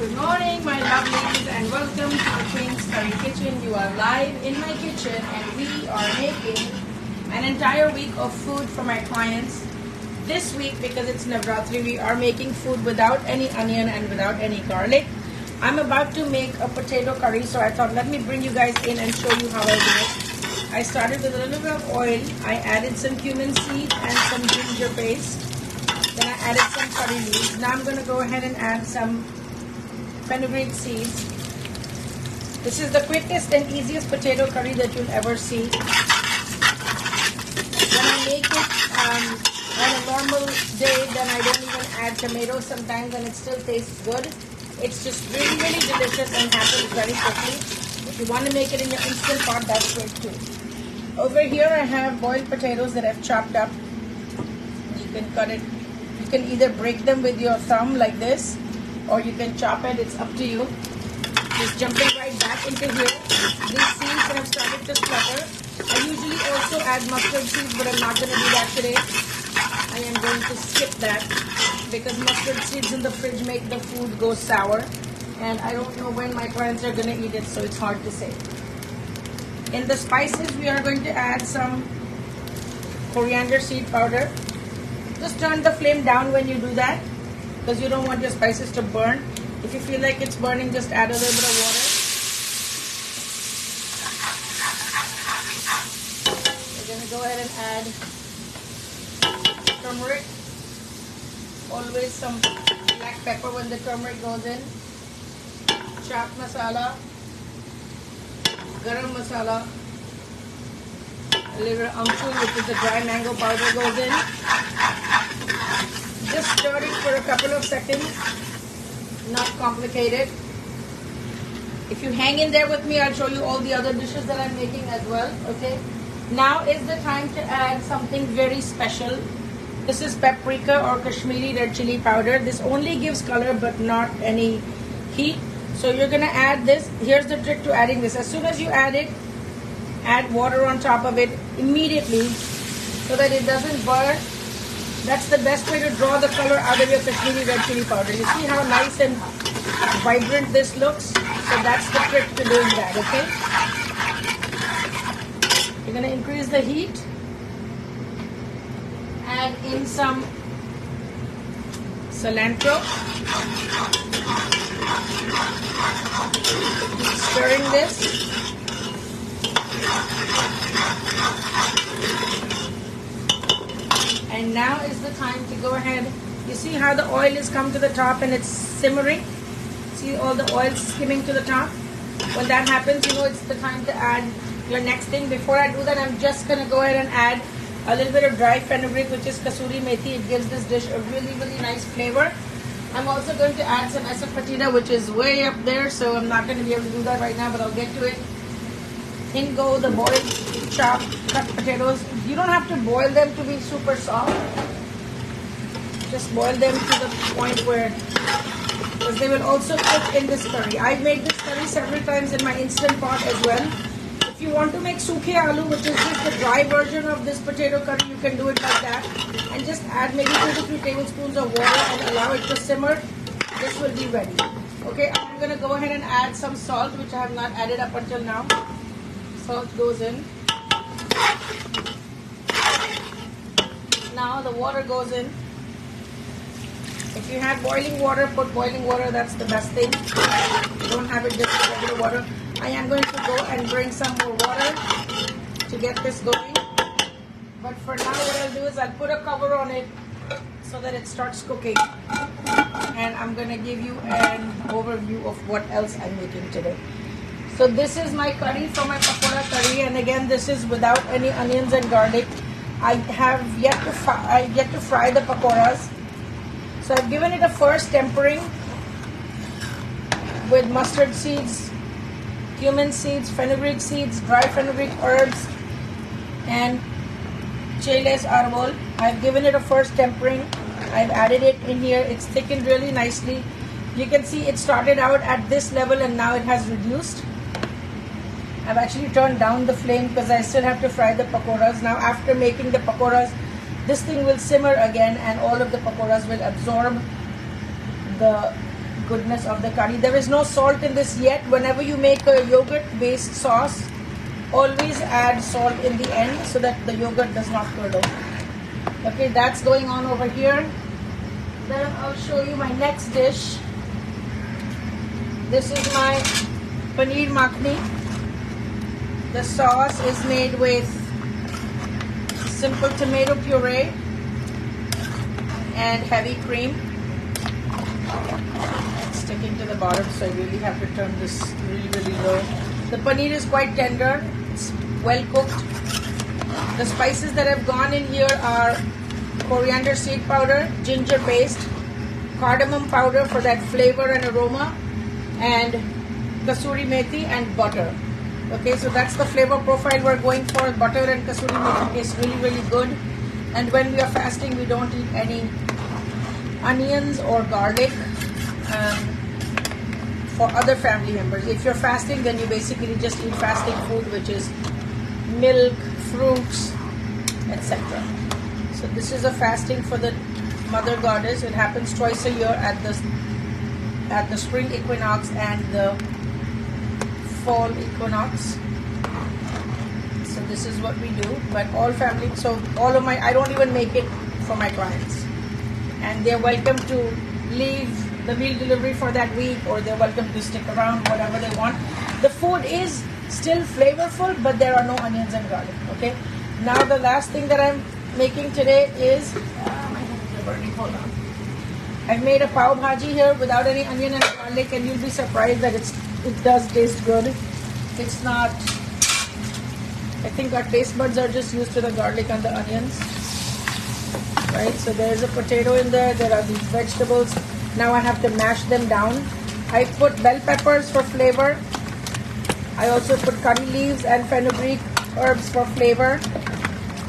Good morning, my lovelies, and welcome to the Queen's Curry Kitchen. You are live in my kitchen, and we are making an entire week of food for my clients. This week, because it's Navratri, we are making food without any onion and without any garlic. I'm about to make a potato curry, so I thought let me bring you guys in and show you how I do it. I started with a little bit of oil. I added some cumin seed and some ginger paste. Then I added some curry leaves. Now I'm going to go ahead and add some fenugreek seeds. This is the quickest and easiest potato curry that you'll ever see. When I make it on a normal day, then I don't even add tomatoes sometimes and it still tastes good. It's just really, really delicious and happens very quickly. If you want to make it in your instant pot, that's great too. Over here I have boiled potatoes that I've chopped up. You can cut it. You can either break them with your thumb like this, or you can chop it. It's up to you. Just jumping right back into here. These seeds have started to splutter. I usually also add mustard seeds, but I'm not going to do that today. I am going to skip that because mustard seeds in the fridge make the food go sour, and I don't know when my clients are going to eat it, so it's hard to say. In the spices, we are going to add some coriander seed powder. Just turn the flame down when you do that, because you don't want your spices to burn. If you feel like it's burning, just add a little bit of water. We're going to go ahead and add turmeric. Always some black pepper when the turmeric goes in. Chaat masala. Garam masala. A little amchur, which is the dry mango powder, goes in. Just stir it for a couple of seconds. Not complicated. If you hang in there with me, I'll show you all the other dishes that I'm making as well. Okay. Now is the time to add something very special. This is paprika or Kashmiri red chili powder. This only gives color but not any heat. So you're going to add this. Here's the trick to adding this. As soon as you add it, add water on top of it immediately so that it doesn't burn. That's the best way to draw the color out of your Kashmiri red chili powder. You see how nice and vibrant this looks? So that's the trick to doing that, okay? You're going to increase the heat. Add in some cilantro. Keep stirring this. And now is the time to go ahead. You see how the oil has come to the top and it's simmering? See all the oil skimming to the top? When that happens, you know it's the time to add your next thing. Before I do that, I'm just going to go ahead and add a little bit of dry fenugreek, which is kasuri methi. It gives this dish a really, really nice flavor. I'm also going to add some asafoetida, which is way up there, so I'm not going to be able to do that right now, but I'll get to it. In go the boiled, chopped, cut potatoes. You don't have to boil them to be super soft. Just boil them to the point where, because they will also cook in this curry. I've made this curry several times in my instant pot as well. If you want to make sukhe aloo, which is just the dry version of this potato curry, you can do it like that. And just add maybe 2 to 3 tablespoons of water and allow it to simmer. This will be ready. Okay, I'm going to go ahead and add some salt, which I have not added up until now. Salt goes in. Now the water goes in. If you have boiling water, put boiling water. That's the best thing. You don't have it just regular water. I am going to go and bring some more water to get this going. But for now, what I'll do is I'll put a cover on it so that it starts cooking. And I'm going to give you an overview of what else I'm making today. So this is my curry for my pakora curry, and again this is without any onions and garlic. I have yet to fry the pakoras. So I've given it a first tempering with mustard seeds, cumin seeds, fenugreek seeds, dry fenugreek herbs, and chiles arbol. I've given it a first tempering. I've added it in here. It's thickened really nicely. You can see it started out at this level and now it has reduced. I've actually turned down the flame because I still have to fry the pakoras. Now after making the pakoras, this thing will simmer again and all of the pakoras will absorb the goodness of the curry. There is no salt in this yet. Whenever you make a yogurt-based sauce, always add salt in the end so that the yogurt does not curdle. Okay, that's going on over here. Then I'll show you my next dish. This is my paneer makhni. The sauce is made with simple tomato puree and heavy cream. It's sticking to the bottom, so I really have to turn this really low. The paneer is quite tender. It's well cooked. The spices that have gone in here are coriander seed powder, ginger paste, cardamom powder for that flavor and aroma, and kasuri methi and butter. Okay, so that's the flavor profile we're going for. Butter and kasuri methi is really good. And when we are fasting, we don't eat any onions or garlic for other family members. If you're fasting, then you basically just eat fasting food, which is milk, fruits, etc. So this is a fasting for the Mother Goddess. It happens twice a year at the spring equinox and the fall equinox. So this is what we do. But all family, so all of my, I don't even make it for my clients, and they're welcome to leave the meal delivery for that week, or they're welcome to stick around, whatever they want. The food is still flavorful, but there are no onions and garlic. Okay, now the last thing that I'm making today is hold on. I've made a pav bhaji here without any onion and garlic, and you'll be surprised that it does taste good. It's not, I think our taste buds are just used to the garlic and the onions, right? So there's a potato in there. There are these vegetables. Now I have to mash them down. I put bell peppers for flavor. I also put curry leaves and fenugreek herbs for flavor.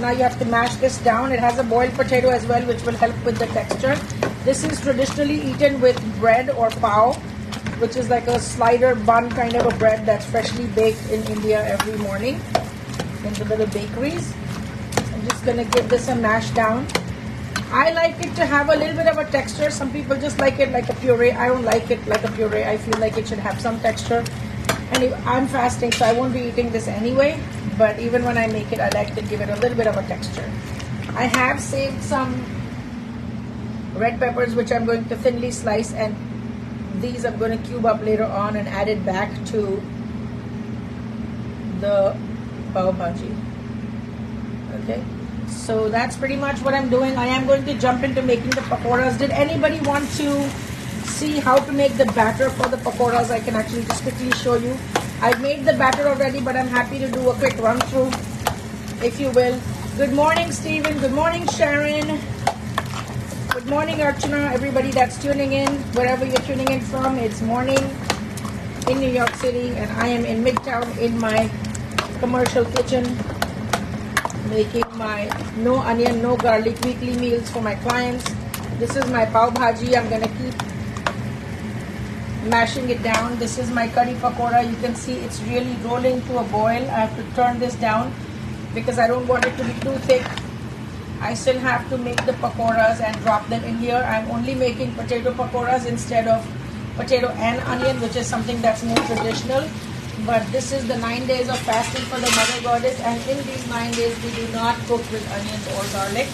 Now you have to mash this down. It has a boiled potato as well, which will help with the texture. This is traditionally eaten with bread or pav, which is like a slider bun kind of a bread that's freshly baked in India every morning in the little bakeries. I'm just going to give this a mash down. I like it to have a little bit of a texture. Some people just like it like a puree. I don't like it like a puree. I feel like it should have some texture. And I'm fasting, so I won't be eating this anyway. But even when I make it, I like to give it a little bit of a texture. I have saved some red peppers, which I'm going to thinly slice, and these I'm going to cube up later on and add it back to the pav bhaji. Okay, so that's pretty much what I'm doing. I am going to jump into making the pakoras. Did anybody want to see how to make the batter for the pakoras? I can actually just quickly show you. I've made the batter already, but I'm happy to do a quick run through, if you will. Good morning, Stephen. Good morning, Sharon. Good morning, Archana. Everybody that's tuning in, wherever you're tuning in from, it's morning in New York City, and I am in Midtown in my commercial kitchen making my no onion, no garlic weekly meals for my clients. This is my pav bhaji. I'm going to keep mashing it down. This is my curry pakora. You can see it's really rolling to a boil. I have to turn this down because I don't want it to be too thick. I still have to make the pakoras and drop them in here. I'm only making potato pakoras instead of potato and onion, which is something that's more traditional. But this is the 9 days of fasting for the Mother Goddess, and in these 9 days we do not cook with onions or garlic.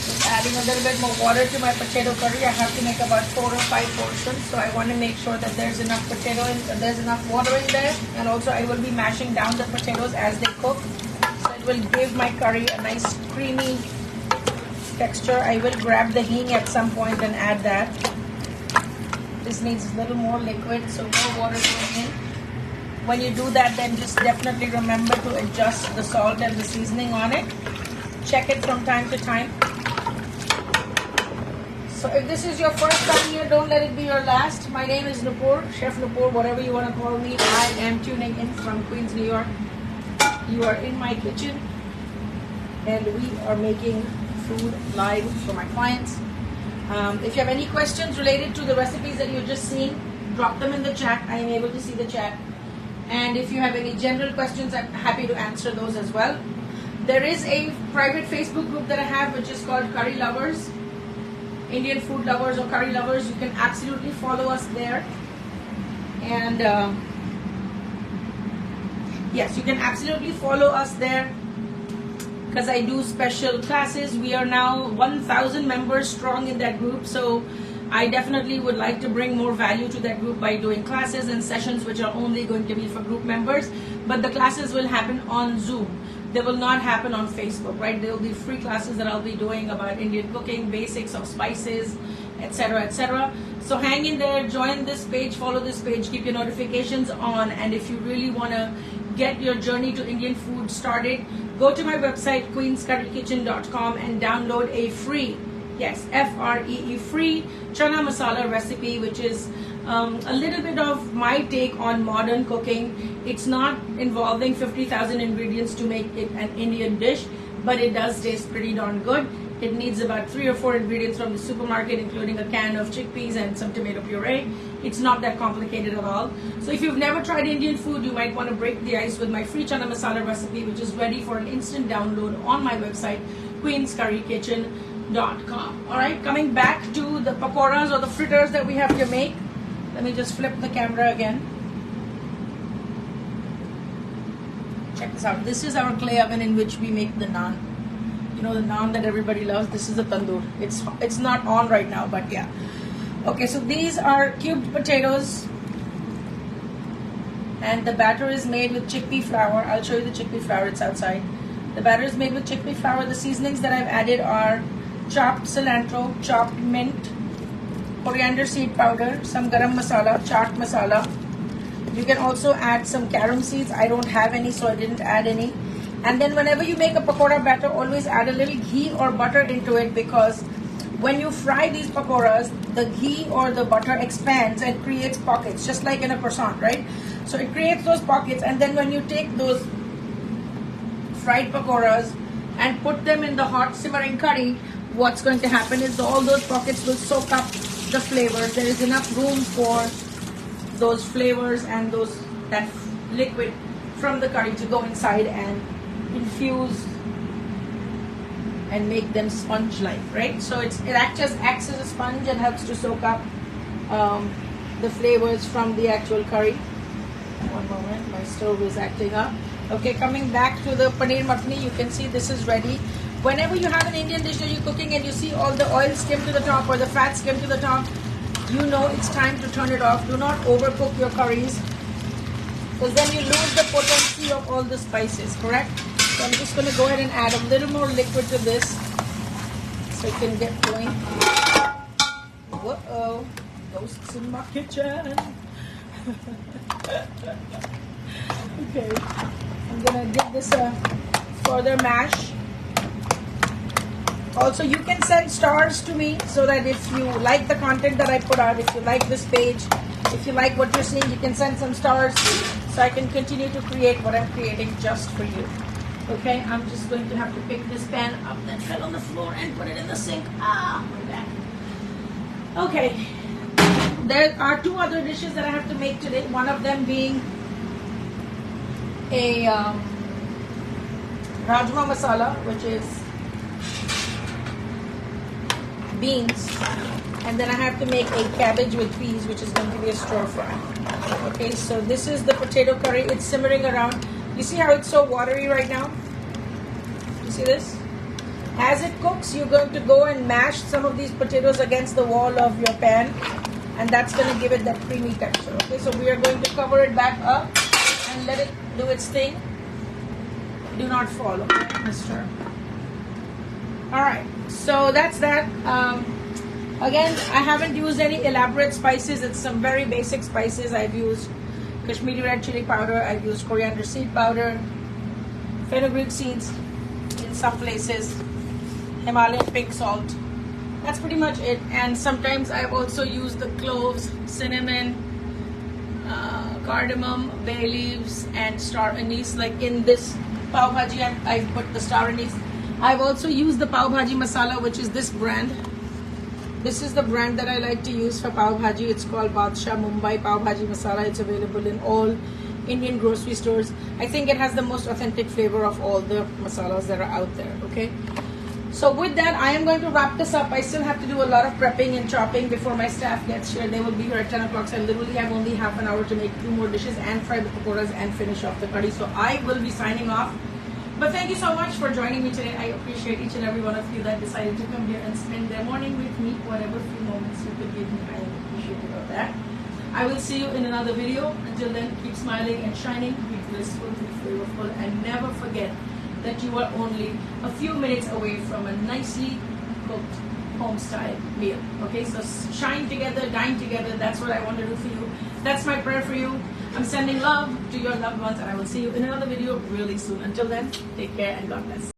Just adding a little bit more water to my potato curry. I have to make about 4 or 5 portions, so I want to make sure that there's enough potato in, there's enough water in there, and also I will be mashing down the potatoes as they cook. So it will give my curry a nice creamy texture. I will grab the hing at some point and add that. This needs a little more liquid, so more water going in. When you do that, then just definitely remember to adjust the salt and the seasoning on it. Check it from time to time. So if this is your first time here, don't let it be your last. My name is Nupur, Chef Nupur, whatever you want to call me. I am tuning in from Queens, New York. You are in my kitchen, and we are making food live for my clients. If you have any questions related to the recipes that you've just seen, drop them in the chat. I am able to see the chat. And if you have any general questions, I'm happy to answer those as well. There is a private Facebook group that I have, which is called Curry Lovers. Indian food lovers or curry lovers, you can absolutely follow us there. And yes, you can absolutely follow us there, because I do special classes. We are now 1,000 members strong in that group, so I definitely would like to bring more value to that group by doing classes and sessions which are only going to be for group members. But the classes will happen on Zoom. They will not happen on Facebook, right? There will be free classes that I'll be doing about Indian cooking, basics of spices, etc., etc. So hang in there, join this page, follow this page, keep your notifications on, and if you really want to get your journey to Indian food started, go to my website queenscurrykitchen.com and download a free, yes, F-R-E-E, free chana masala recipe, which is a little bit of my take on modern cooking. It's not involving 50,000 ingredients to make it an Indian dish, but it does taste pretty darn good. It needs about 3 or 4 ingredients from the supermarket, including a can of chickpeas and some tomato puree. It's not that complicated at all. So if you've never tried Indian food, you might want to break the ice with my free chana masala recipe, which is ready for an instant download on my website, queenscurrykitchen.com. Alright, coming back to the pakoras or the fritters that we have to make. Let me just flip the camera again. Check this out. This is our clay oven in which we make the naan. You know, the naan that everybody loves. This is the tandoor. It's not on right now, but yeah. Okay, so these are cubed potatoes, and the batter is made with chickpea flour. I'll show you the chickpea flour. It's outside. The batter is made with chickpea flour. The seasonings that I've added are chopped cilantro, chopped mint, coriander seed powder, some garam masala, chaat masala. You can also add some carom seeds. I don't have any, so I didn't add any. And then whenever you make a pakora batter, always add a little ghee or butter into it, because when you fry these pakoras, the ghee or the butter expands and creates pockets, just like in a croissant, right? So it creates those pockets, and then when you take those fried pakoras and put them in the hot simmering curry, what's going to happen is all those pockets will soak up the flavors. There is enough room for those flavors and that liquid from the curry to go inside and infuse and make them sponge-like, right? So it just acts as a sponge and helps to soak up the flavors from the actual curry. One moment, my stove is acting up. Okay, coming back to the paneer makhani, you can see this is ready. Whenever you have an Indian dish that you're cooking and you see all the oil skim to the top or the fat skim to the top, you know it's time to turn it off. Do not overcook your curries, because then you lose the potency of all the spices, correct? So I'm just going to go ahead and add a little more liquid to this so it can get going. Whoa, ghosts in my kitchen. Okay, I'm going to give this a further mash. Also, you can send stars to me so that if you like the content that I put out, if you like this page, if you like what you're seeing, you can send some stars so I can continue to create what I'm creating just for you. Okay, I'm just going to have to pick this pan up that fell on the floor and put it in the sink. Ah, my back. Okay, there are 2 other dishes that I have to make today. One of them being a rajma masala, which is beans, and then I have to make a cabbage with peas, which is going to be a stir fry. Okay, so this is the potato curry. It's simmering around. You see how it's so watery right now? You see this? As it cooks, you're going to go and mash some of these potatoes against the wall of your pan, and that's going to give it that creamy texture. Okay, so we are going to cover it back up and let it do its thing. Do not fall, okay, mister? Alright, so that's that. Again, I haven't used any elaborate spices. It's some very basic spices. I've used Kashmiri red chili powder. I've used coriander seed powder, fenugreek seeds in some places, Himalayan pink salt. That's pretty much it. And sometimes I've also used the cloves, cinnamon, cardamom, bay leaves, and star anise. Like in this pav bhaji, I've put the star anise. I've also used the pav bhaji masala, which is this brand. This is the brand that I like to use for pav bhaji. It's called Badshah Mumbai Pav Bhaji Masala. It's available in all Indian grocery stores. I think it has the most authentic flavor of all the masalas that are out there. Okay, So with that, I am going to wrap this up. I still have to do a lot of prepping and chopping before my staff gets here. They will be here at 10 o'clock. So I literally have only half an hour to make 2 more dishes and fry the pakoras and finish off the curry. So I will be signing off. But thank you so much for joining me today. I appreciate each and every one of you that decided to come here and spend their morning with me. Whatever few moments you could give me, I am appreciative of that. I will see you in another video. Until then, keep smiling and shining. Be blissful, be flavorful, and never forget that you are only a few minutes away from a nicely cooked home-style meal. Okay, so shine together, dine together. That's what I want to do for you. That's my prayer for you. I'm sending love to your loved ones, and I will see you in another video really soon. Until then, take care and God bless.